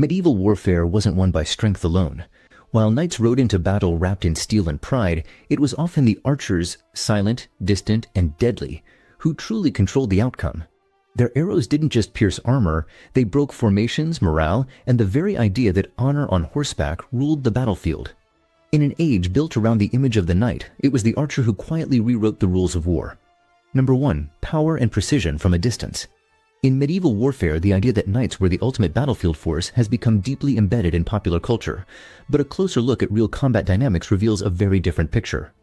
Medieval warfare wasn't won by strength alone. While knights rode into battle wrapped in steel and pride, it was often the archers, silent, distant, and deadly, who truly controlled the outcome. Their arrows didn't just pierce armor, they broke formations, morale, and the very idea that honor on horseback ruled the battlefield. In an age built around the image of the knight, it was the archer who quietly rewrote the rules of war. Number 1. Power and precision from a distance. In medieval warfare, the idea that knights were the ultimate battlefield force has become deeply embedded in popular culture, but a closer look at real combat dynamics reveals a very different picture.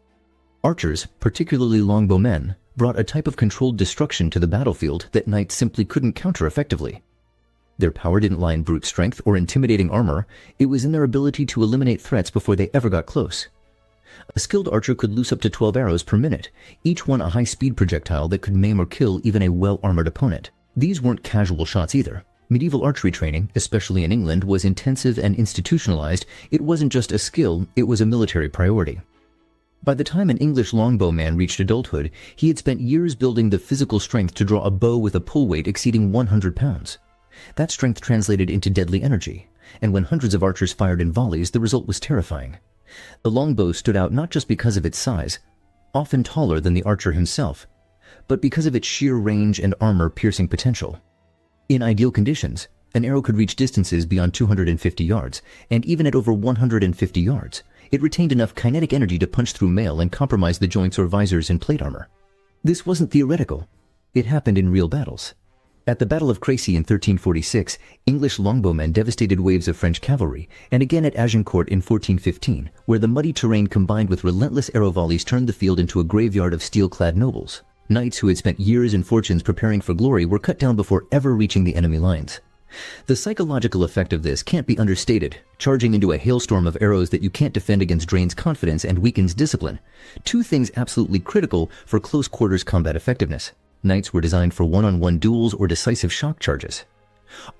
Archers, particularly longbowmen, brought a type of controlled destruction to the battlefield that knights simply couldn't counter effectively. Their power didn't lie in brute strength or intimidating armor, it was in their ability to eliminate threats before they ever got close. A skilled archer could loose up to 12 arrows per minute, each one a high-speed projectile that could maim or kill even a well-armored opponent. These weren't casual shots either. Medieval archery training, especially in England, was intensive and institutionalized. It wasn't just a skill, it was a military priority. By the time an English longbowman reached adulthood, he had spent years building the physical strength to draw a bow with a pull weight exceeding 100 pounds. That strength translated into deadly energy, and when hundreds of archers fired in volleys, the result was terrifying. The longbow stood out not just because of its size, often taller than the archer himself, but because of its sheer range and armor-piercing potential. In ideal conditions, an arrow could reach distances beyond 250 yards, and even at over 150 yards, it retained enough kinetic energy to punch through mail and compromise the joints or visors in plate armor. This wasn't theoretical. It happened in real battles. At the Battle of Crécy in 1346, English longbowmen devastated waves of French cavalry, and again at Agincourt in 1415, where the muddy terrain combined with relentless arrow volleys turned the field into a graveyard of steel-clad nobles. Knights who had spent years and fortunes preparing for glory were cut down before ever reaching the enemy lines. The psychological effect of this can't be understated. Charging into a hailstorm of arrows that you can't defend against drains confidence and weakens discipline. Two things absolutely critical for close quarters combat effectiveness. Knights were designed for one-on-one duels or decisive shock charges.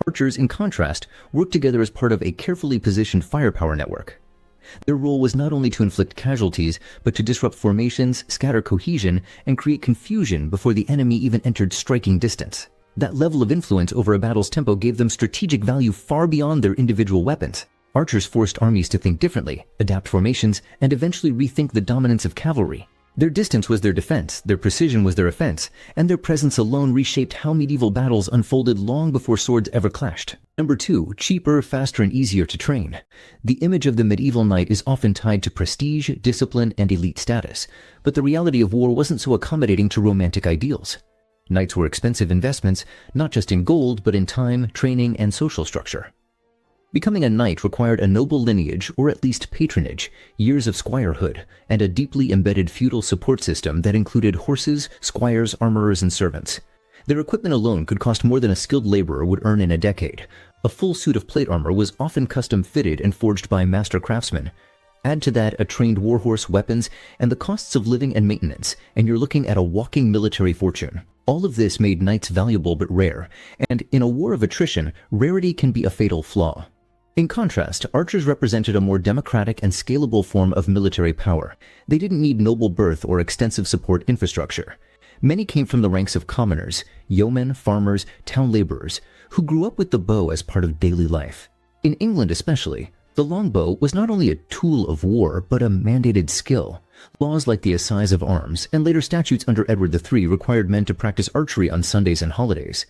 Archers, in contrast, worked together as part of a carefully positioned firepower network. Their role was not only to inflict casualties, but to disrupt formations, scatter cohesion, and create confusion before the enemy even entered striking distance. That level of influence over a battle's tempo gave them strategic value far beyond their individual weapons. Archers forced armies to think differently, adapt formations, and eventually rethink the dominance of cavalry. Their distance was their defense, their precision was their offense, and their presence alone reshaped how medieval battles unfolded long before swords ever clashed. Number 2, cheaper, faster, and easier to train. The image of the medieval knight is often tied to prestige, discipline, and elite status, but the reality of war wasn't so accommodating to romantic ideals. Knights were expensive investments, not just in gold, but in time, training, and social structure. Becoming a knight required a noble lineage, or at least patronage, years of squirehood, and a deeply embedded feudal support system that included horses, squires, armorers, and servants. Their equipment alone could cost more than a skilled laborer would earn in a decade. A full suit of plate armor was often custom-fitted and forged by master craftsmen. Add to that a trained warhorse, weapons, and the costs of living and maintenance, and you're looking at a walking military fortune. All of this made knights valuable but rare, and in a war of attrition, rarity can be a fatal flaw. In contrast, archers represented a more democratic and scalable form of military power. They didn't need noble birth or extensive support infrastructure. Many came from the ranks of commoners, yeomen, farmers, town laborers, who grew up with the bow as part of daily life. In England especially, the longbow was not only a tool of war, but a mandated skill. Laws like the Assize of Arms and later statutes under Edward III required men to practice archery on Sundays and holidays.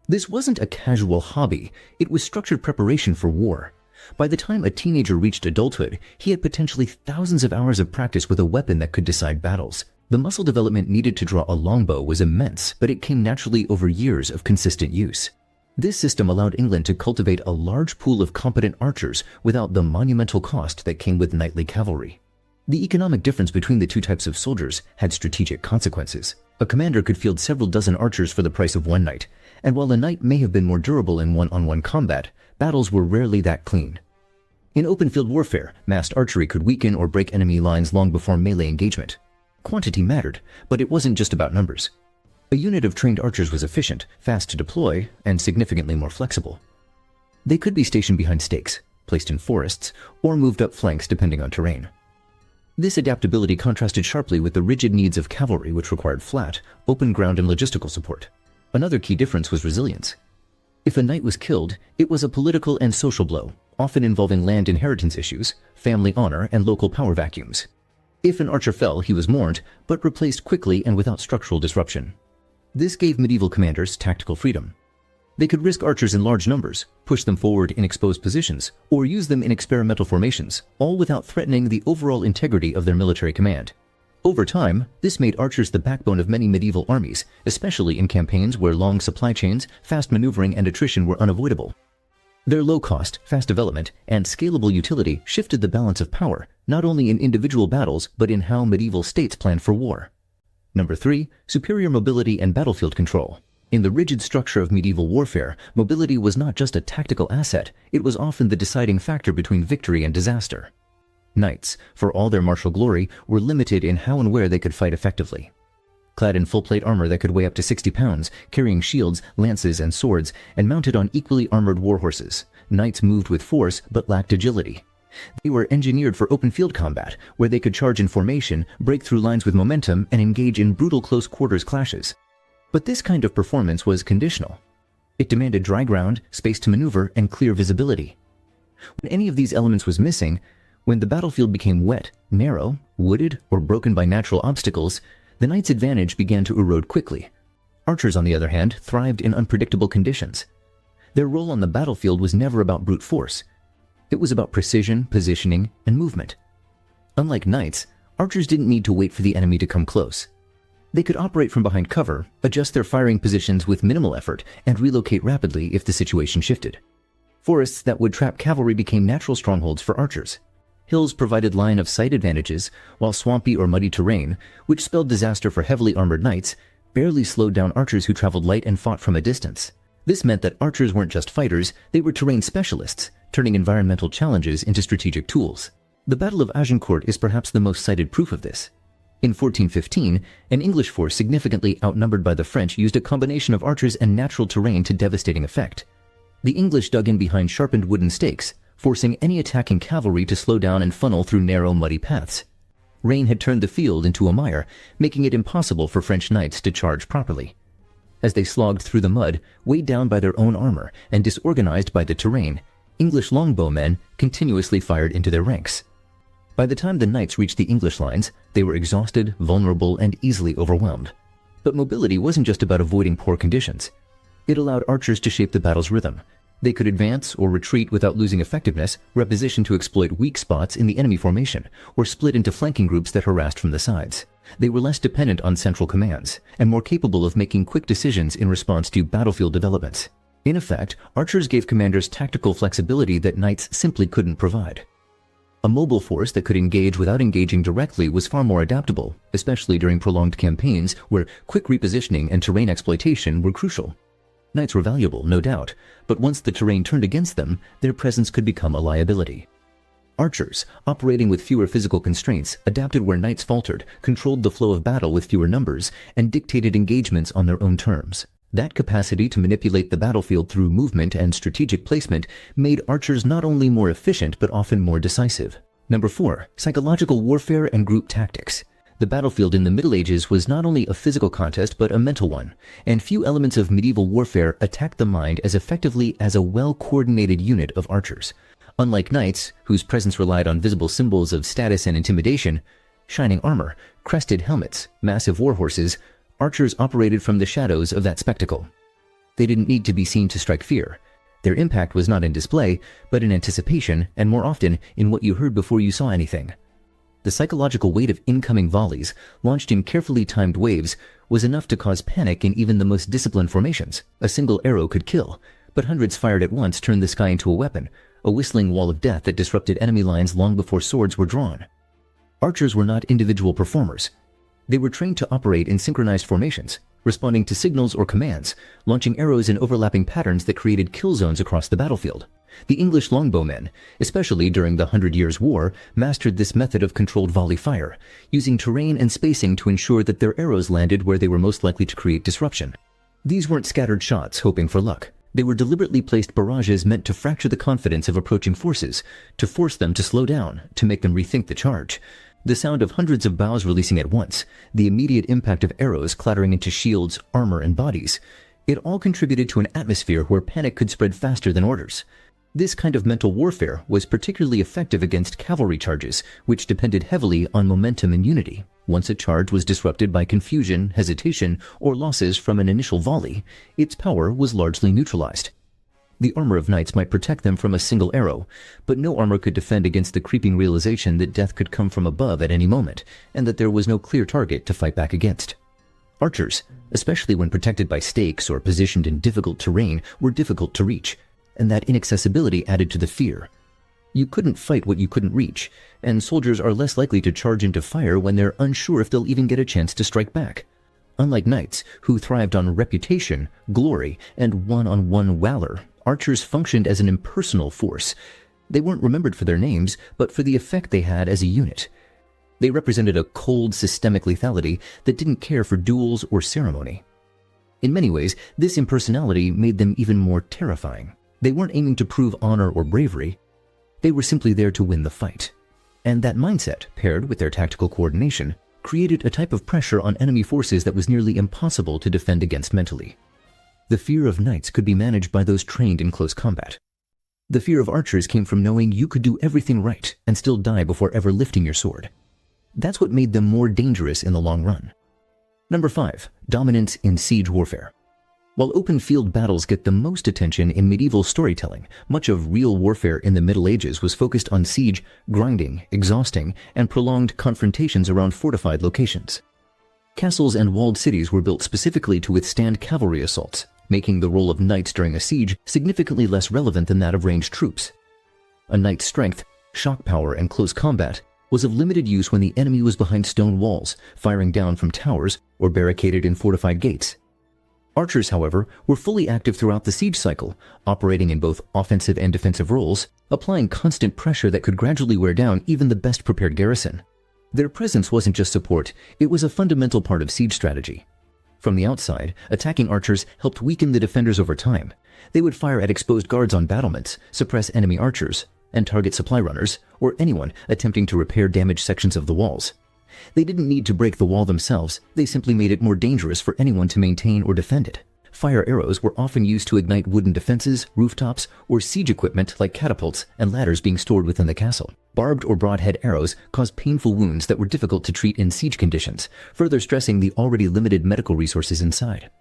This wasn't a casual hobby, it was structured preparation for war. By the time a teenager reached adulthood, he had potentially thousands of hours of practice with a weapon that could decide battles. The muscle development needed to draw a longbow was immense, but it came naturally over years of consistent use. This system allowed England to cultivate a large pool of competent archers without the monumental cost that came with knightly cavalry. The economic difference between the two types of soldiers had strategic consequences. A commander could field several dozen archers for the price of one knight, and while a knight may have been more durable in one-on-one combat, battles were rarely that clean. In open field warfare, massed archery could weaken or break enemy lines long before melee engagement. Quantity mattered, but it wasn't just about numbers. A unit of trained archers was efficient, fast to deploy, and significantly more flexible. They could be stationed behind stakes, placed in forests, or moved up flanks depending on terrain. This adaptability contrasted sharply with the rigid needs of cavalry, which required flat, open ground and logistical support. Another key difference was resilience. If a knight was killed, it was a political and social blow, often involving land inheritance issues, family honor, and local power vacuums. If an archer fell, he was mourned, but replaced quickly and without structural disruption. This gave medieval commanders tactical freedom. They could risk archers in large numbers, push them forward in exposed positions, or use them in experimental formations, all without threatening the overall integrity of their military command. Over time, this made archers the backbone of many medieval armies, especially in campaigns where long supply chains, fast maneuvering, and attrition were unavoidable. Their low cost, fast development, and scalable utility shifted the balance of power, not only in individual battles, but in how medieval states planned for war. Number 3. Superior mobility and battlefield control. In the rigid structure of medieval warfare, mobility was not just a tactical asset, it was often the deciding factor between victory and disaster. Knights, for all their martial glory, were limited in how and where they could fight effectively. Clad in full-plate armor that could weigh up to 60 pounds, carrying shields, lances, and swords, and mounted on equally armored warhorses, knights moved with force but lacked agility. They were engineered for open field combat, where they could charge in formation, break through lines with momentum, and engage in brutal close-quarters clashes. But this kind of performance was conditional. It demanded dry ground, space to maneuver, and clear visibility. When any of these elements was missing, when the battlefield became wet, narrow, wooded, or broken by natural obstacles, the knight's advantage began to erode quickly. Archers, on the other hand, thrived in unpredictable conditions. Their role on the battlefield was never about brute force. It was about precision, positioning, and movement. Unlike knights, archers didn't need to wait for the enemy to come close. They could operate from behind cover, adjust their firing positions with minimal effort, and relocate rapidly if the situation shifted. Forests that would trap cavalry became natural strongholds for archers. Hills provided line-of-sight advantages, while swampy or muddy terrain, which spelled disaster for heavily armored knights, barely slowed down archers who traveled light and fought from a distance. This meant that archers weren't just fighters, they were terrain specialists, turning environmental challenges into strategic tools. The Battle of Agincourt is perhaps the most cited proof of this. In 1415, an English force significantly outnumbered by the French used a combination of archers and natural terrain to devastating effect. The English dug in behind sharpened wooden stakes, forcing any attacking cavalry to slow down and funnel through narrow, muddy paths. Rain had turned the field into a mire, making it impossible for French knights to charge properly. As they slogged through the mud, weighed down by their own armor and disorganized by the terrain, English longbowmen continuously fired into their ranks. By the time the knights reached the English lines, they were exhausted, vulnerable, and easily overwhelmed. But mobility wasn't just about avoiding poor conditions. It allowed archers to shape the battle's rhythm. They could advance or retreat without losing effectiveness, reposition to exploit weak spots in the enemy formation, or split into flanking groups that harassed from the sides. They were less dependent on central commands, and more capable of making quick decisions in response to battlefield developments. In effect, archers gave commanders tactical flexibility that knights simply couldn't provide. A mobile force that could engage without engaging directly was far more adaptable, especially during prolonged campaigns where quick repositioning and terrain exploitation were crucial. Knights were valuable, no doubt, but once the terrain turned against them, their presence could become a liability. Archers, operating with fewer physical constraints, adapted where knights faltered, controlled the flow of battle with fewer numbers, and dictated engagements on their own terms. That capacity to manipulate the battlefield through movement and strategic placement made archers not only more efficient but often more decisive. Number 4. Psychological warfare and group tactics. The battlefield in the Middle Ages was not only a physical contest but a mental one, and few elements of medieval warfare attacked the mind as effectively as a well-coordinated unit of archers. Unlike knights, whose presence relied on visible symbols of status and intimidation, shining armor, crested helmets, massive warhorses, archers operated from the shadows of that spectacle. They didn't need to be seen to strike fear. Their impact was not in display, but in anticipation, and more often, in what you heard before you saw anything. The psychological weight of incoming volleys, launched in carefully timed waves, was enough to cause panic in even the most disciplined formations. A single arrow could kill, but hundreds fired at once turned the sky into a weapon, a whistling wall of death that disrupted enemy lines long before swords were drawn. Archers were not individual performers. They were trained to operate in synchronized formations, responding to signals or commands, launching arrows in overlapping patterns that created kill zones across the battlefield. The English longbowmen, especially during the 100 Years' War, mastered this method of controlled volley fire, using terrain and spacing to ensure that their arrows landed where they were most likely to create disruption. These weren't scattered shots hoping for luck. They were deliberately placed barrages meant to fracture the confidence of approaching forces, to force them to slow down, to make them rethink the charge. The sound of hundreds of bows releasing at once, the immediate impact of arrows clattering into shields, armor, and bodies, It all contributed to an atmosphere where panic could spread faster than orders. This kind of mental warfare was particularly effective against cavalry charges, which depended heavily on momentum and unity. Once a charge was disrupted by confusion, hesitation, or losses from an initial volley, its power was largely neutralized. The armor of knights might protect them from a single arrow, but no armor could defend against the creeping realization that death could come from above at any moment, and that there was no clear target to fight back against. Archers, especially when protected by stakes or positioned in difficult terrain, were difficult to reach, and that inaccessibility added to the fear. You couldn't fight what you couldn't reach, and soldiers are less likely to charge into fire when they're unsure if they'll even get a chance to strike back. Unlike knights, who thrived on reputation, glory, and one-on-one valor, archers functioned as an impersonal force. They weren't remembered for their names, but for the effect they had as a unit. They represented a cold, systemic lethality that didn't care for duels or ceremony. In many ways, this impersonality made them even more terrifying. They weren't aiming to prove honor or bravery. They were simply there to win the fight. And that mindset, paired with their tactical coordination, created a type of pressure on enemy forces that was nearly impossible to defend against mentally. The fear of knights could be managed by those trained in close combat. The fear of archers came from knowing you could do everything right and still die before ever lifting your sword. That's what made them more dangerous in the long run. Number 5. Dominance in siege warfare. While open field battles get the most attention in medieval storytelling, much of real warfare in the Middle Ages was focused on siege, grinding, exhausting, and prolonged confrontations around fortified locations. Castles and walled cities were built specifically to withstand cavalry assaults, making the role of knights during a siege significantly less relevant than that of ranged troops. A knight's strength, shock power, and close combat was of limited use when the enemy was behind stone walls, firing down from towers, or barricaded in fortified gates. Archers, however, were fully active throughout the siege cycle, operating in both offensive and defensive roles, applying constant pressure that could gradually wear down even the best prepared garrison. Their presence wasn't just support, it was a fundamental part of siege strategy. From the outside, attacking archers helped weaken the defenders over time. They would fire at exposed guards on battlements, suppress enemy archers, and target supply runners, or anyone attempting to repair damaged sections of the walls. They didn't need to break the wall themselves, they simply made it more dangerous for anyone to maintain or defend it. Fire arrows were often used to ignite wooden defenses, rooftops, or siege equipment like catapults and ladders being stored within the castle. Barbed or broadhead arrows caused painful wounds that were difficult to treat in siege conditions, further stressing the already limited medical resources inside.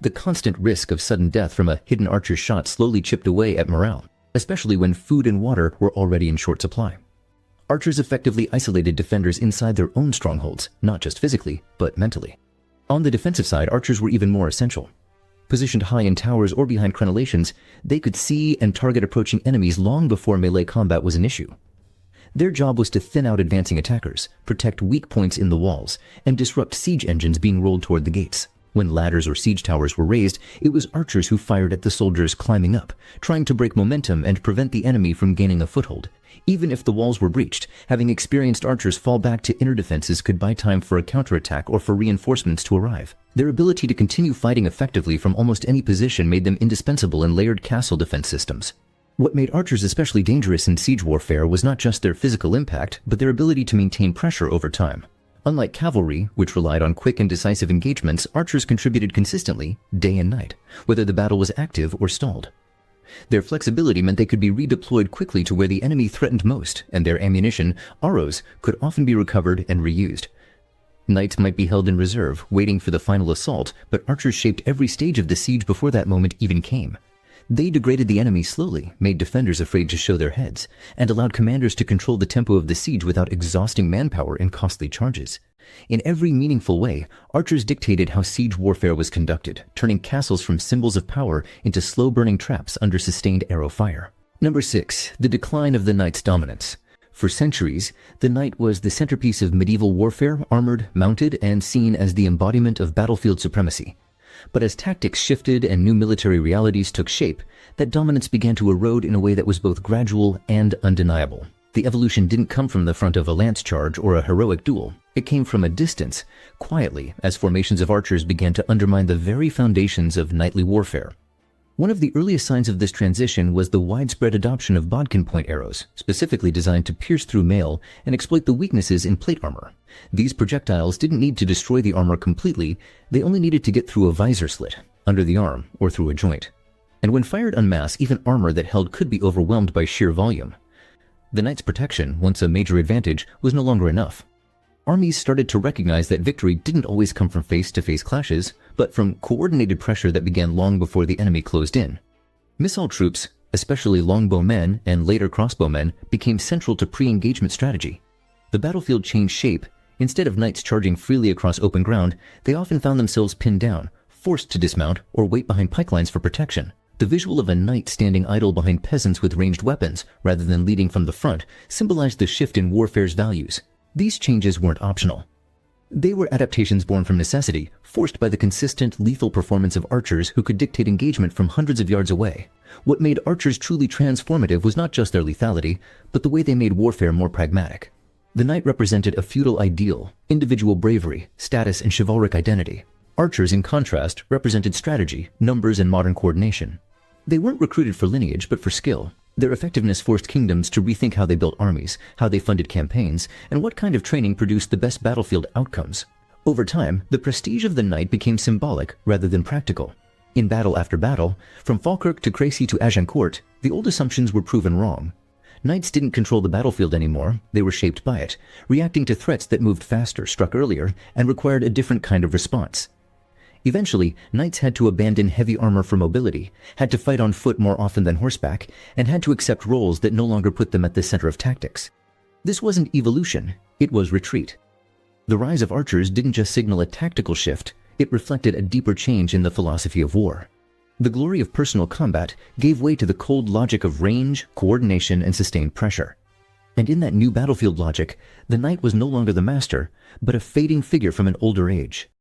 The constant risk of sudden death from a hidden archer's shot slowly chipped away at morale, especially when food and water were already in short supply. Archers effectively isolated defenders inside their own strongholds, not just physically, but mentally. On the defensive side, archers were even more essential. Positioned high in towers or behind crenellations, they could see and target approaching enemies long before melee combat was an issue. Their job was to thin out advancing attackers, protect weak points in the walls, and disrupt siege engines being rolled toward the gates. When ladders or siege towers were raised, it was archers who fired at the soldiers climbing up, trying to break momentum and prevent the enemy from gaining a foothold. Even if the walls were breached, having experienced archers fall back to inner defenses could buy time for a counterattack or for reinforcements to arrive. Their ability to continue fighting effectively from almost any position made them indispensable in layered castle defense systems. What made archers especially dangerous in siege warfare was not just their physical impact, but their ability to maintain pressure over time. Unlike cavalry, which relied on quick and decisive engagements, archers contributed consistently, day and night, whether the battle was active or stalled. Their flexibility meant they could be redeployed quickly to where the enemy threatened most, and their ammunition, arrows, could often be recovered and reused. Knights might be held in reserve, waiting for the final assault, but archers shaped every stage of the siege before that moment even came. They degraded the enemy slowly, made defenders afraid to show their heads, and allowed commanders to control the tempo of the siege without exhausting manpower in costly charges. In every meaningful way, archers dictated how siege warfare was conducted, turning castles from symbols of power into slow-burning traps under sustained arrow fire. Number 6. The decline of the knight's dominance. For centuries, the knight was the centerpiece of medieval warfare, armored, mounted, and seen as the embodiment of battlefield supremacy. But as tactics shifted and new military realities took shape, that dominance began to erode in a way that was both gradual and undeniable. The evolution didn't come from the front of a lance charge or a heroic duel. It came from a distance, quietly, as formations of archers began to undermine the very foundations of knightly warfare. One of the earliest signs of this transition was the widespread adoption of bodkin point arrows, specifically designed to pierce through mail and exploit the weaknesses in plate armor. These projectiles didn't need to destroy the armor completely, they only needed to get through a visor slit. under the arm, or through a joint. And when fired en masse, even armor that held could be overwhelmed by sheer volume. The knight's protection, once a major advantage, was no longer enough. Armies started to recognize that victory didn't always come from face-to-face clashes, but from coordinated pressure that began long before the enemy closed in. Missile troops, especially longbowmen and later crossbowmen, became central to pre-engagement strategy. The battlefield changed shape. Instead of knights charging freely across open ground, they often found themselves pinned down, forced to dismount or wait behind pipelines for protection. The visual of a knight standing idle behind peasants with ranged weapons, rather than leading from the front, symbolized the shift in warfare's values. These changes weren't optional. They were adaptations born from necessity, forced by the consistent, lethal performance of archers who could dictate engagement from hundreds of yards away. What made archers truly transformative was not just their lethality, but the way they made warfare more pragmatic. The knight represented a feudal ideal, individual bravery, status, and chivalric identity. Archers, in contrast, represented strategy, numbers, and modern coordination. They weren't recruited for lineage, but for skill. Their effectiveness forced kingdoms to rethink how they built armies, how they funded campaigns, and what kind of training produced the best battlefield outcomes. Over time, the prestige of the knight became symbolic rather than practical. In battle after battle, from Falkirk to Crécy to Agincourt, the old assumptions were proven wrong. Knights didn't control the battlefield anymore, they were shaped by it, reacting to threats that moved faster, struck earlier, and required a different kind of response. Eventually, knights had to abandon heavy armor for mobility, had to fight on foot more often than horseback, and had to accept roles that no longer put them at the center of tactics. This wasn't evolution, it was retreat. The rise of archers didn't just signal a tactical shift, it reflected a deeper change in the philosophy of war. The glory of personal combat gave way to the cold logic of range, coordination, and sustained pressure. And in that new battlefield logic, the knight was no longer the master, but a fading figure from an older age.